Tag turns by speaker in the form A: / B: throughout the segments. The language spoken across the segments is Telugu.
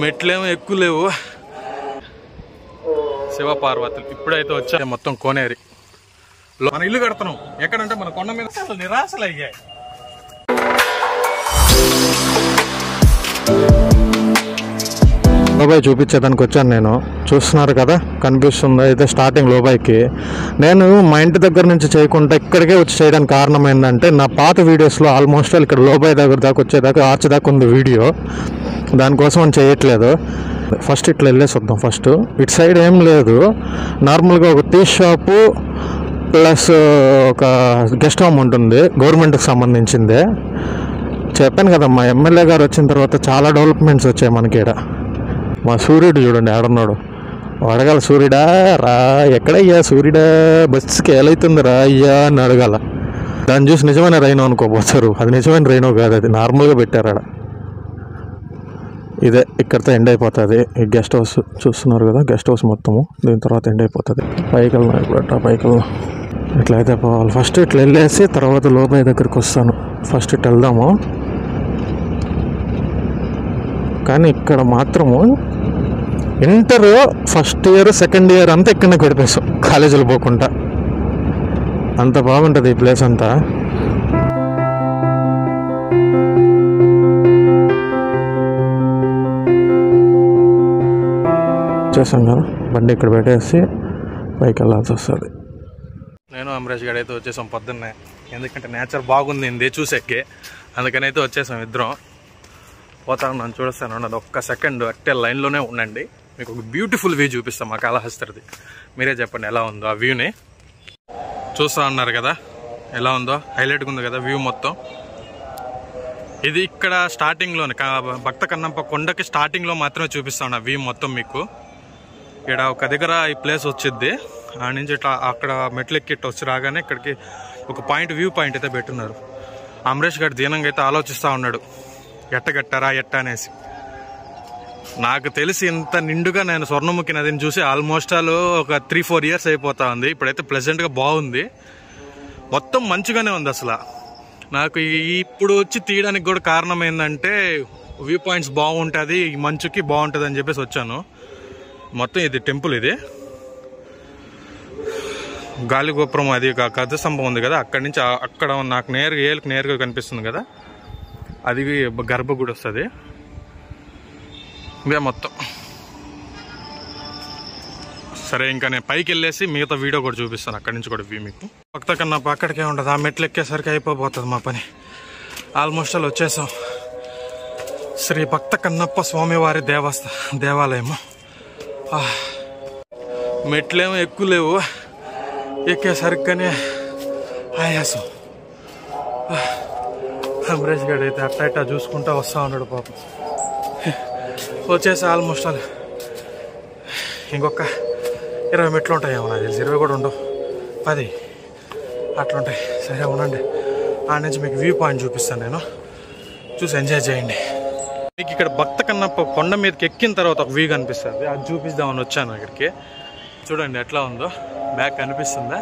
A: మెట్లేమో ఎక్కువ లేవు. శివ పార్వతులు ఇప్పుడైతే వచ్చా మొత్తం కోనేరి. మన ఇల్లు కడుతున్నాం ఎక్కడంటే మన కొండ మీద. అసలు నిరాశలు అయ్యాయి.
B: లోబాయ్ చూపించేదానికి వచ్చాను నేను. చూస్తున్నారు కదా, కనిపిస్తుంది అయితే స్టార్టింగ్ లోబాయ్కి. నేను మా ఇంటి దగ్గర నుంచి చేయకుండా ఇక్కడికే వచ్చి చేయడానికి కారణం ఏంటంటే, నా పాత వీడియోస్లో ఆల్మోస్ట్ ఇక్కడ లోబాయ్ దగ్గర దాకా వచ్చేదాకా ఆర్చ్ దాకా ఉంది వీడియో. దానికోసం అని చేయట్లేదు. ఫస్ట్ ఇట్లా వెళ్ళేసి వద్దాం. ఫస్ట్ ఇటు సైడ్ ఏం లేదు, నార్మల్గా ఒక టీ షాపు ప్లస్ ఒక గెస్ట్ హోమ్ ఉంటుంది, గవర్నమెంట్కి సంబంధించిందే. చెప్పాను కదా, మా ఎమ్మెల్యే గారు వచ్చిన తర్వాత చాలా డెవలప్మెంట్స్ వచ్చాయి మనకి ఇక్కడ. మా సూర్యుడు చూడండి ఆడున్నాడు. అడగాల, సూర్యుడా రా, ఎక్కడయ్యా సూర్యుడా, బస్సుకి ఏలైతుందిరా అయ్యా అని అడగాల. దాన్ని చూసి నిజమైన రైనో అనుకోపోతారు. అది నిజమైన రైనో కాదు, అది నార్మల్గా పెట్టారు ఆడ. ఇదే ఇక్కడితో ఎండ్ అయిపోతుంది. ఈ గెస్ట్ హౌస్ చూస్తున్నారు కదా, గెస్ట్ హౌస్ మొత్తము. దీని తర్వాత ఎండ్ అయిపోతుంది. పైకి వెళ్దాం ఇప్పుడు. పైకి వెళ్దాం. ఇట్లయితే పోవాలి. ఫస్ట్ ఇట్లా వెళ్ళేసి తర్వాత లోబాయ్ దగ్గరికి వస్తాను. ఫస్ట్ ఇట్లా వెళ్దాము. కానీ ఇక్కడ మాత్రము inter first year second year అంతా ఇక్కడనే గడిపేస్తాం, కాలేజీలో పోకుండా. అంత బాగుంటుంది ఈ ప్లేస్ అంతా. చేసాం కదా, బండి ఇక్కడ పెట్టేసి పైకి వెళ్ళాల్సి వస్తుంది.
A: నేను అమరేష్ గారు అయితే వచ్చేసాం పొద్దున్నే. ఎందుకంటే నేచర్ బాగుంది చూసేకే, అందుకని అయితే వచ్చేసాం ఇద్దరం. పోతాను నన్ను చూస్తాను, ఉన్నది ఒక్క సెకండ్ అట్టే లైన్లోనే ఉండండి. మీకు ఒక బ్యూటిఫుల్ వ్యూ చూపిస్తాం మా కాళహస్తిది. మీరే చెప్పండి ఎలా ఉందో ఆ వ్యూని. చూస్తూ ఉన్నారు కదా ఎలా ఉందో, హైలైట్గా ఉంది కదా వ్యూ మొత్తం. ఇది ఇక్కడ స్టార్టింగ్లోనే భక్త కన్నప్ప కొండకి స్టార్టింగ్లో మాత్రమే చూపిస్తాను ఆ వ్యూ మొత్తం మీకు. ఇక్కడ ఒక దగ్గర ఈ ప్లేస్ వచ్చిద్ది, ఆ నుంచి ఇట్లా అక్కడ మెట్లు ఎక్కి వచ్చి రాగానే ఇక్కడికి ఒక వ్యూ పాయింట్ అయితే పెట్టున్నారు. అమరేష్ గారు దీనంగా అయితే ఆలోచిస్తూ ఉన్నాడు, ఎట్టగట్టారా ఎట్ట అనేసి. నాకు తెలిసి ఇంత నిండుగా నేను స్వర్ణముఖి నదిని చూసి ఆల్మోస్ట్ ఒక 3-4 ఇయర్స్ అయిపోతా ఉంది. ఇప్పుడైతే ప్లెజెంట్గా బాగుంది, మొత్తం మంచిగానే ఉంది అసలు. నాకు ఇప్పుడు వచ్చి తీయడానికి కూడా కారణం ఏంటంటే వ్యూ పాయింట్స్ బాగుంటుంది, ఈ మంచుకి బాగుంటుంది అని చెప్పేసి వచ్చాను. మొత్తం ఇది టెంపుల్, ఇది గాలిగోపురం, అది గజ స్తంభం ఉంది కదా, అక్కడి నుంచి అక్కడ నాకు నేరుగా కనిపిస్తుంది కదా, అది గర్భగుడి వస్తుంది. ఇదే మొత్తం. సరే ఇంకా నేను పైకి వెళ్ళేసి మిగతా వీడియో కూడా చూపిస్తాను, అక్కడి నుంచి కూడా వ్యూ మీకు. భక్త కన్నప్ప అక్కడికే ఉంటుంది, ఆ మెట్లు ఎక్కేసరికి అయిపోతుంది మా పని. ఆల్మోస్ట్ అలా వచ్చేసాం. శ్రీ భక్త కన్నప్ప స్వామివారి దేవాలయము. మెట్లేమో ఎక్కువ లేవు, ఎక్కేసరికనే ఆయాసం. అమరేష్ గడ్ అయితే అట్టా చూసుకుంటా వస్తూ ఉన్నాడు పాపం. వచ్చేసి ఆల్మోస్ట్ ఇంకొక 20 మెట్లు ఉంటాయేమో నాకు తెలిసి, 20 కూడా ఉండవు, 10 అట్లుంటాయి. సరే ఉండండి, ఆ నుంచి మీకు వ్యూ పాయింట్ చూపిస్తాను, నేను చూసి ఎంజాయ్ చేయండి. మీకు ఇక్కడ భక్త కన్నప్ప కొండ మీదకి ఎక్కిన తర్వాత ఒక వ్యూ కనిపిస్తుంది, అది చూపిద్దామని వచ్చాను ఇక్కడికి. చూడండి ఎట్లా ఉందో, బ్యాక్ కనిపిస్తుందా,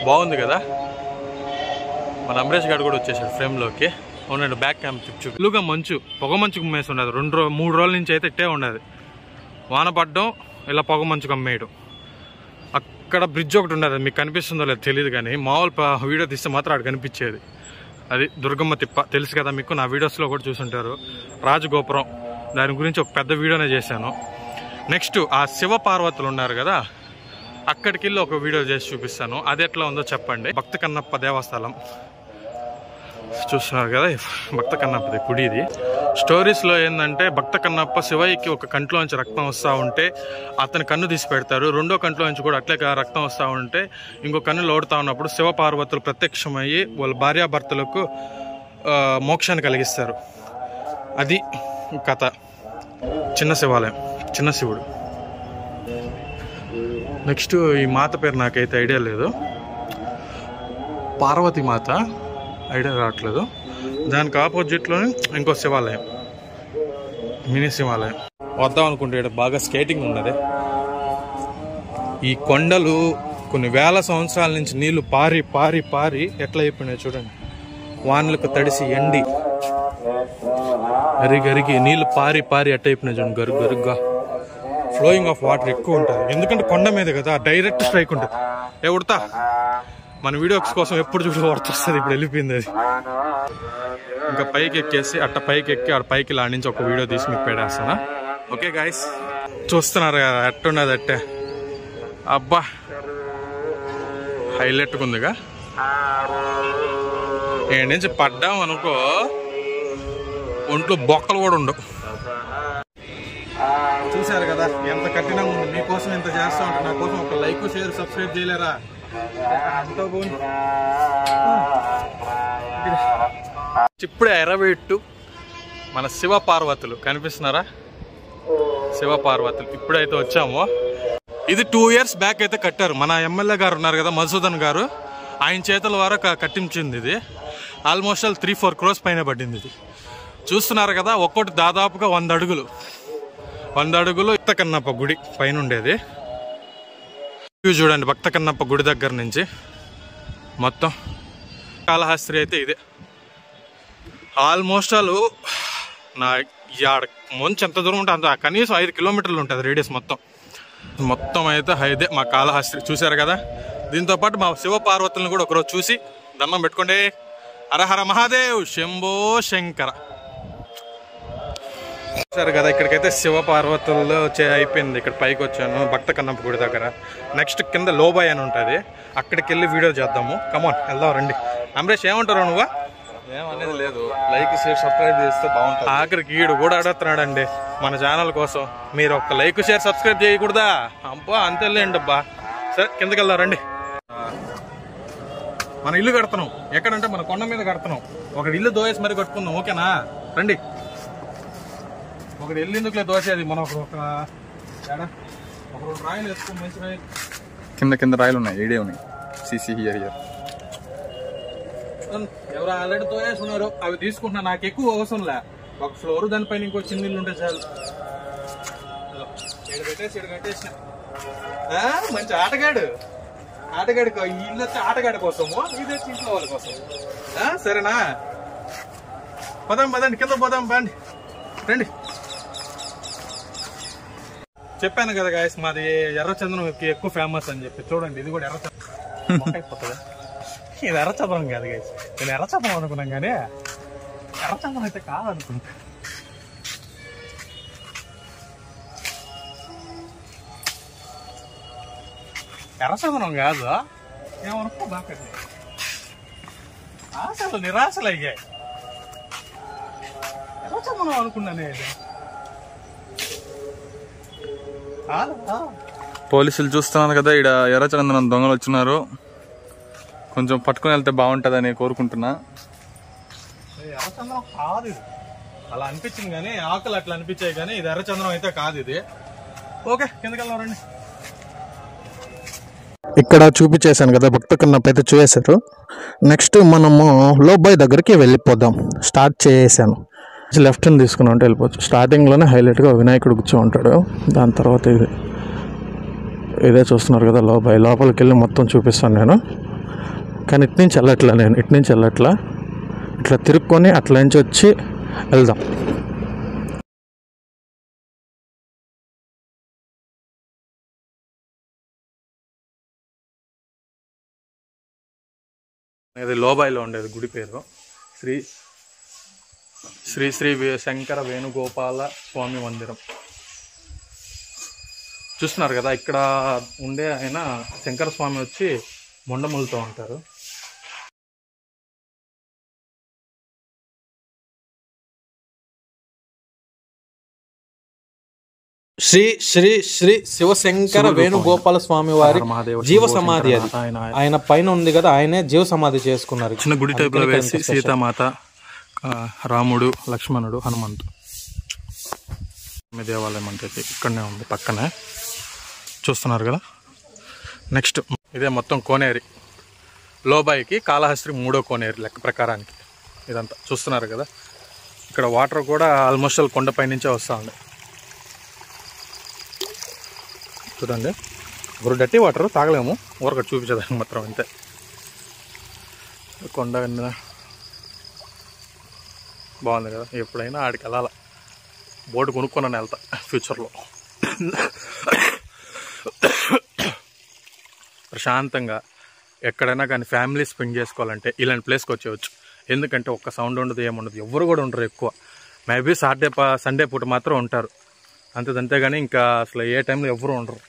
A: బాగుంది కదా. మన అమరేష్ గారు కూడా వచ్చేసాడు ఫ్రేమ్లోకి. ఉండండి బ్యాక్ క్యాంప్ చూపిలుగా మంచు, పొగ మంచు కుమ్మేసి ఉండదు. 2-3 రోజుల నుంచి అయితే ఇట్టే ఉండదు, వాన పడ్డం ఇలా పొగ మంచు కమ్మేయడం. అక్కడ బ్రిడ్జ్ ఒకటి ఉండదు, మీకు కనిపిస్తుందో లేదో తెలియదు, కానీ మామూలు వీడియో తీస్తే మాత్రం అక్కడ కనిపించేది. అది దుర్గమ్మ తిప్ప, తెలుసు కదా మీకు, నా వీడియోస్లో కూడా చూసుంటారు. రాజగోపురం, దాని గురించి ఒక పెద్ద వీడియోనే చేశాను. నెక్స్ట్ ఆ శివ పార్వతులు ఉన్నారు కదా, అక్కడికి వెళ్ళి ఒక వీడియో చేసి చూపిస్తాను, అది ఎట్లా ఉందో చెప్పండి. భక్త కన్నప్ప దేవస్థానం చూస్తున్నారు కదా, భక్త కన్నప్పది గుడి. ఇది స్టోరీస్లో ఏంటంటే భక్త కన్నప్ప శివయ్యకి ఒక కంట్లో నుంచి రక్తం వస్తూ ఉంటే అతని కన్ను తీసి పెడతారు, రెండో కంట్లో నుంచి కూడా అట్లే రక్తం వస్తూ ఉంటే ఇంకో కన్నులు ఓడుతూ ఉన్నప్పుడు శివ పార్వతులు ప్రత్యక్షమయ్యి వాళ్ళ భార్యాభర్తలకు మోక్షాన్ని కలిగిస్తారు. అది కథ. చిన్న శివాలయం, చిన్న శివుడు. నెక్స్ట్ ఈ మాత పేరు నాకైతే ఐడియా లేదు, పార్వతీ మాత, ఐడియా రావట్లేదు. దానికి ఆపోజిట్లోనే ఇంకో శివాలయం, మినీ శివాలయం. వద్దాం అనుకుంటే ఇక్కడ బాగా స్కేటింగ్ ఉన్నది. ఈ కొండలు కొన్ని వేల సంవత్సరాల నుంచి నీళ్లు పారి పారి పారి ఎట్లా అయిపోయినాయి చూడండి, వానలకు తడిసి ఎండి గరిగరికి నీళ్ళు పారి పారి అట్టయిపోయినాయి చూడండి, గరుగు గరుగ్గా. ఫ్లోయింగ్ ఆఫ్ వాటర్ ఎక్కువ ఉంటుంది, ఎందుకంటే కొండ మీద కదా, డైరెక్ట్ స్ట్రైక్ ఉంటుంది. ఏ ఉడతా మన వీడియోస్ కోసం ఎప్పుడు చూసి వస్తుంది, ఇప్పుడు వెళ్ళిపోయింది అది. ఇంకా పైకి ఎక్కేసి అట్ట పైకి ఎక్కి ఆడ పైకి లాడించి ఒక వీడియో తీసి మీకు పెడేస్తానా. ఓకే గాయస్, చూస్తున్నారు కదా అట్టున్నది అట్టే. అబ్బా హైలైట్గా ఉందిగా. ఏ నుంచి పడ్డాం అనుకో ఒంట్లో బొక్కలు కూడా ఉండవు. చూశారు కదా ఎంత కఠినంగా ఉంది. మీకోసం ఎంత చేస్తా ఉంటా, నా కోసం ఒక లైక్ షేర్ సబ్స్క్రైబ్ చేయలేరా? ఇప్పుడే ఎర్రబెట్టు మన శివ పార్వతులు కనిపిస్తున్నారా? శివ పార్వతులు ఇప్పుడైతే వచ్చాము. ఇది 2 years బ్యాక్ అయితే కట్టారు. మన ఎమ్మెల్యే గారు ఉన్నారు కదా మధుసూదన్ గారు, ఆయన చేతుల వరకు కట్టించింది. ఇది ఆల్మోస్ట్ 3-4 crores పైన పడింది. ఇది చూస్తున్నారు కదా, ఒక్కొక్కటి దాదాపుగా 100 అడుగులు. 100 అడుగులు భక్త కన్నప్ప గుడి పైన ఉండేది. చూడండి భక్త కన్నప్ప గుడి దగ్గర నుంచి మొత్తం కాళహస్తి అయితే ఇదే. ఆల్మోస్ట్ నా మంచి ఎంత దూరం ఉంటుంది అంత, కనీసం 5 kilometers ఉంటుంది రేడియస్ మొత్తం అయితే ఇదే మా కాళహస్తి. చూశారు కదా, దీంతో పాటు మా శివ పార్వతులను కూడా ఒకరోజు చూసి దండం పెట్టుకోండి. హరహర మహాదేవ్ శంభో శంకర. చూసారు కదా, ఇక్కడికైతే శివ పార్వతుల్లో అయిపోయింది. ఇక్కడ పైకి వచ్చాను భక్త కన్నప్ప గుడి దగ్గర. నెక్స్ట్ కింద లోబాయ్ అని ఉంటుంది, అక్కడికి వెళ్ళి వీడియో చేద్దాము. కమాన్ వెళ్దాం రండి. అమరేష్ ఏమంటారు నువ్వు?
C: ఏమనేది లేదు, లైక్ షేర్ సబ్స్క్రైబ్ చేస్తే బాగుంటుంది.
A: ఆఖరికి ఈడు కూడా అడుగుతున్నాడండి మన ఛానల్ కోసం, మీరు ఒక లైక్ షేర్ సబ్స్క్రైబ్ చేయకూడదా? అబ్బా అంతేలేండి అబ్బా. సరే కిందకి వెళ్దాం రండి. మన ఇల్లు కడుతున్నాం ఎక్కడంటే మన కొండ మీద కడుతున్నాం. ఒకటి ఇల్లు దోయేసి మరి కట్టుకుందాం, ఓకేనా? రండి. ఒకటి ఇల్లు ఎందుకులే దోసేది, మనం ఒక 2 రాయలు వేసుకుని మంచి రాయలు.
C: కింద రాయలు ఉన్నాయి, ఏడే ఉన్నాయి. సిసి హియర్
A: ఎవరు ఆల్రెడీ తోయేసి ఉన్నారు, అవి తీసుకుంటున్నా. నాకు ఎక్కువ అవసరం లే, ఒక ఫ్లోర్ దానిపైన ఇంకో చిన్న ఇల్లు ఉంటే చాలు. కట్టేసిన మంచి ఆటగాడు ఈ ఇల్లు వచ్చి ఆటగాడి కోసము, ఇది వచ్చి ఇంట్లో వాళ్ళ కోసం. సరేనా? పదండి కింద పోదాం బండి రండి. చెప్పాను కదా గాయస్, మాది ఎర్రచందనం ఎక్కువ ఫేమస్ అని చెప్పి. చూడండి ఇది కూడా ఎర్రచందనం అయిపోతుంది. ఇది ఎర్రచందనం కాదు గాయస్, నేను ఎర్రచందనం అనుకున్నాం కానీ ఎర్రచందనం అయితే కాదనుకుంటా. ఎర్రచందనం కాదు ఏమనుకో బాగా ఆశలు నిరాశలు అయ్యాయి. ఎర్రచందనం అనుకున్నానే.
C: పోలీసులు చూస్తున్నారు కదా, ఇక్కడ ఎర్రచందనం దొంగలు వచ్చినారు, కొంచెం పట్టుకుని వెళ్తే బాగుంటుందని కోరుకుంటున్నా.
A: ఎర్రచందనం కాదు ఇది, అలా అనిపించింది కానీ ఆకులు అట్లా అనిపించాయి కానీ ఇది ఎర్రచందనం అయితే కాదు ఇది. ఓకే కిందకి వెళ్దాం రండి.
B: ఇక్కడ చూపించేశాను కదా, భక్త కన్నప్ప అయితే చూసేశారు. నెక్స్ట్ మనము లోబాయ్ దగ్గరికి వెళ్ళిపోదాం. స్టార్ట్ చేసాను, లెఫ్ట్ హ్యాండ్ తీసుకుని ఉంటే వెళ్ళిపోవచ్చు. స్టార్టింగ్లోనే హైలైట్గా వినాయకుడు కూర్చో ఉంటాడు, దాని తర్వాత ఇదే చూస్తున్నారు కదా లోబాయ్. లోపలికి వెళ్ళి మొత్తం చూపిస్తాను నేను, కానీ ఇటు నుంచి వెళ్ళట్లా, ఇట్లా తిరుక్కొని అట్లా నుంచి వచ్చి వెళ్దాం.
A: ఇది లోబాయిలో ఉండేది గుడి పేరు శ్రీ శ్రీ శంకర వేణుగోపాల స్వామి మందిరం. చూస్తున్నారు కదా, ఇక్కడ ఉండే ఆయన శంకర స్వామి వచ్చి మొండములతో ఉంటారు. శ్రీ శ్రీ శ్రీ శివశంకర వేణుగోపాల స్వామి వారి జీవ సమాధి అది. ఆయన పైన ఉంది కదా, ఆయనే జీవ సమాధి చేసుకున్నారు. చిన్న గుడి టైప్ లో వేసి సీతామాత, రాముడు, లక్ష్మణుడు, హనుమంతు. దేవాలయం అంటే ఇక్కడనే ఉంది పక్కనే, చూస్తున్నారు కదా. నెక్స్ట్ ఇదే మొత్తం కోనేరి, లోబాయికి కాళహస్తి 3వ కోనేరు లెక్క ప్రకారానికి. ఇదంతా చూస్తున్నారు కదా, ఇక్కడ వాటర్ కూడా ఆల్మోస్ట్ కొండపై నుంచే వస్తూ ఉంది. చూడండి, ఇప్పుడు డట్టి వాటర్ తాగలేము, ఊరక చూపించడానికి మాత్రం అంతే. కొండ బాగుంది కదా, ఎప్పుడైనా ఆడికి వెళ్ళాలి. బోర్డు కొనుక్కున్నాను వెళ్తా ఫ్యూచర్లో. ప్రశాంతంగా ఎక్కడైనా కానీ ఫ్యామిలీ స్పెండ్ చేసుకోవాలంటే ఇలాంటి ప్లేస్కి వచ్చేవచ్చు. ఎందుకంటే ఒక్క సౌండ్ ఉండదు, ఏముండదు, ఎవరు కూడా ఉండరు ఎక్కువ. మేబీ సండే పూట మాత్రం ఉంటారు అంతేగాని ఇంకా అసలు ఏ టైంలో ఎవరు ఉండరు.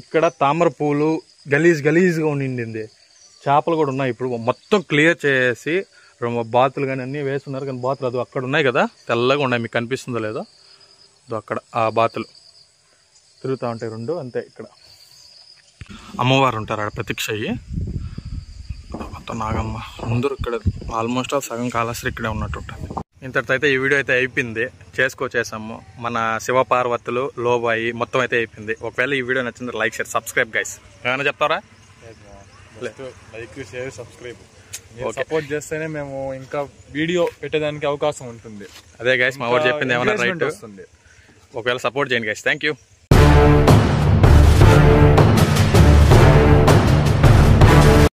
A: ఇక్కడ తామర పూలు గలీజ్గా ఉండింది. చేపలు కూడా ఉన్నాయి. ఇప్పుడు మొత్తం క్లియర్ చేసి బాతులు కానీ అన్నీ వేస్తున్నారు. కానీ బాతులు అది అక్కడ ఉన్నాయి కదా, తెల్లగా ఉన్నాయి, మీకు కనిపిస్తుందో లేదో, అక్కడ ఆ బాతులు తిరుగుతూ ఉంటాయి 2 అంతే. ఇక్కడ అమ్మవారు ఉంటారు ఆడ ప్రత్యక్ష అయ్యి, మొత్తం నాగమ్మ అందరూ ఇక్కడ. ఆల్మోస్ట్ సగం కాళహస్తి ఇక్కడే ఉన్నట్టు ఉంటుంది. ఇంతటితో అయితే ఈ వీడియో అయితే అయిపోయింది. చేసాము. మన శివపార్వతులు లోబాయి మొత్తం అయితే అయిపోయింది. ఒకవేళ ఈ వీడియో నచ్చింది లైక్, షేర్, సబ్స్క్రైబ్ గైస్. ఏమైనా చెప్తారా?
C: లైక్, షేర్, సబ్స్క్రైబ్ సపోర్ట్ చేస్తేనే మేము ఇంకా వీడియో పెట్టేదానికి అవకాశం ఉంటుంది.
A: అదే గైస్ మా వాడు చెప్పింది ఏమైనా రైట్ వస్తుంది. ఒకవేళ సపోర్ట్ చేయండి గైస్. Thank you.